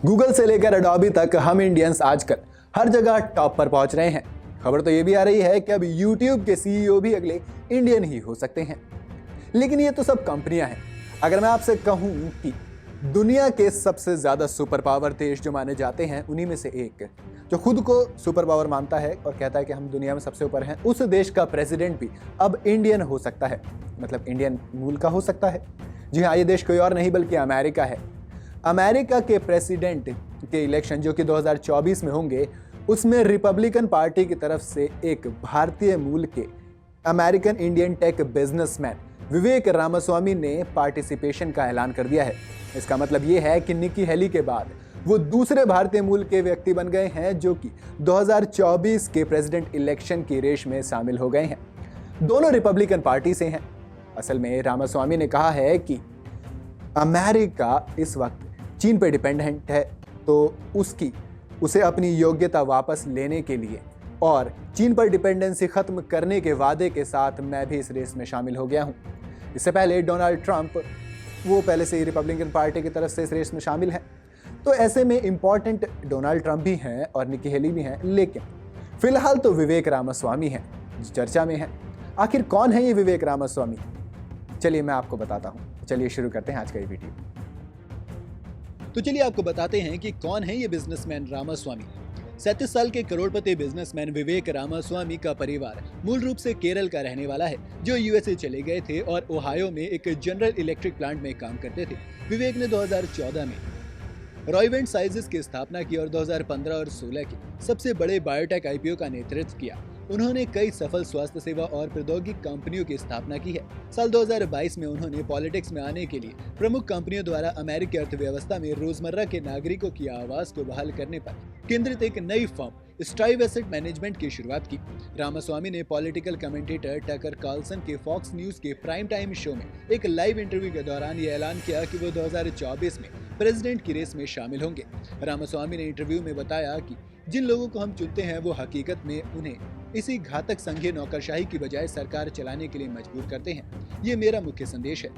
Google से लेकर Adobe तक हम इंडियंस आजकल हर जगह टॉप पर पहुंच रहे हैं। खबर तो ये भी आ रही है कि अब यूट्यूब के सीईओ भी अगले इंडियन ही हो सकते हैं। लेकिन ये तो सब कंपनियां हैं। अगर मैं आपसे कहूं कि दुनिया के सबसे ज्यादा सुपर पावर देश जो माने जाते हैं, उन्हीं में से एक जो खुद को सुपर पावर मानता है और कहता है कि हम दुनिया में सबसे ऊपर हैं, उस देश का प्रेसिडेंट भी अब इंडियन हो सकता है, मतलब इंडियन मूल का हो सकता है। जी हाँ, ये देश कोई और नहीं बल्कि अमेरिका है। अमेरिका के प्रेसिडेंट के इलेक्शन जो कि 2024 में होंगे, उसमें रिपब्लिकन पार्टी की तरफ से एक भारतीय मूल के अमेरिकन इंडियन टेक बिजनेसमैन विवेक रामास्वामी ने पार्टिसिपेशन का ऐलान कर दिया है। इसका मतलब ये है कि निकी हेली के बाद वो दूसरे भारतीय मूल के व्यक्ति बन गए हैं जो कि 2024 के प्रेसिडेंट इलेक्शन की रेस में शामिल हो गए हैं। दोनों रिपब्लिकन पार्टी से हैं। असल में रामास्वामी ने कहा है कि अमेरिका इस वक्त चीन पर डिपेंडेंट है, तो उसे अपनी योग्यता वापस लेने के लिए और चीन पर डिपेंडेंसी खत्म करने के वादे के साथ मैं भी इस रेस में शामिल हो गया हूं। इससे पहले डोनाल्ड ट्रंप, वो पहले से ही रिपब्लिकन पार्टी की तरफ से इस रेस में शामिल हैं, तो ऐसे में इंपॉर्टेंट डोनाल्ड ट्रंप भी हैं और निकी हेली भी हैं, लेकिन फिलहाल तो विवेक रामास्वामी हैं जो चर्चा में हैं। आखिर कौन है ये विवेक रामास्वामी? चलिए मैं आपको बताता हूं। चलिए शुरू करते हैं आज का ये वीडियो। तो चलिए आपको बताते हैं कि कौन है ये बिजनेसमैन रामास्वामी। 37 साल के करोड़पति बिजनेसमैन विवेक रामास्वामी का परिवार मूल रूप से केरल का रहने वाला है, जो यूएसए चले गए थे और ओहायो में एक जनरल इलेक्ट्रिक प्लांट में काम करते थे। विवेक ने 2014 में रॉयवेंट साइजेस की स्थापना की और 2015 और 16 के सबसे बड़े बायोटेक आईपीओ का नेतृत्व किया। उन्होंने कई सफल स्वास्थ्य सेवा और प्रौद्योगिकी कंपनियों की स्थापना की है। साल 2022 में उन्होंने पॉलिटिक्स में आने के लिए प्रमुख कंपनियों द्वारा अमेरिकी अर्थव्यवस्था में रोजमर्रा के नागरिकों की आवाज को बहाल करने पर केंद्रित एक नई फर्म स्ट्राइव एसेट मैनेजमेंट की शुरुआत की। रामास्वामी ने पॉलिटिकल कमेंटेटर टकर कार्लसन के फॉक्स न्यूज के प्राइम टाइम शो में एक लाइव इंटरव्यू के दौरान ये ऐलान किया कि वो 2024 में प्रेसिडेंट की रेस में शामिल होंगे। रामास्वामी ने इंटरव्यू में बताया कि जिन लोगों को हम चुनते हैं वो हकीकत में उन्हें इसी घातक संघीय नौकरशाही की बजाय सरकार चलाने के लिए मजबूर करते हैं। ये मेरा मुख्य संदेश है।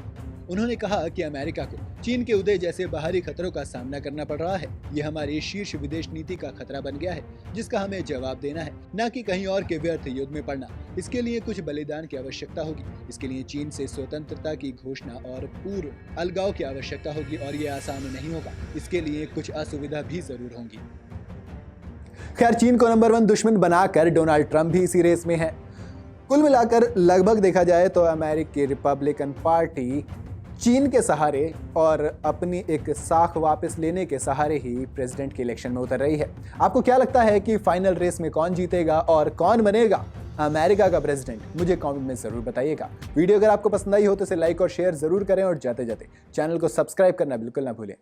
उन्होंने कहा कि अमेरिका को चीन के उदय जैसे बाहरी खतरों का सामना करना पड़ रहा है। ये हमारी शीर्ष विदेश नीति का खतरा बन गया है, जिसका हमें जवाब देना है, न कि कहीं और के व्यर्थ युद्ध में पड़ना। इसके लिए कुछ बलिदान की आवश्यकता होगी। इसके लिए चीन से स्वतंत्रता की घोषणा और पूर्ण अलगाव की आवश्यकता होगी और ये आसान नहीं होगा। इसके लिए कुछ असुविधा भी जरूर होंगी। खैर, चीन को नंबर 1 दुश्मन बनाकर डोनाल्ड ट्रंप भी इसी रेस में है। कुल मिलाकर लगभग देखा जाए तो अमेरिकी रिपब्लिकन पार्टी चीन के सहारे और अपनी एक साख वापस लेने के सहारे ही प्रेसिडेंट के इलेक्शन में उतर रही है। आपको क्या लगता है कि फाइनल रेस में कौन जीतेगा और कौन बनेगा अमेरिका का प्रेसिडेंट? मुझे कमेंट में जरूर बताइएगा। वीडियो अगर आपको पसंद आई हो तो इसे लाइक और शेयर जरूर करें और जाते जाते चैनल को सब्सक्राइब करना बिल्कुल ना भूलें।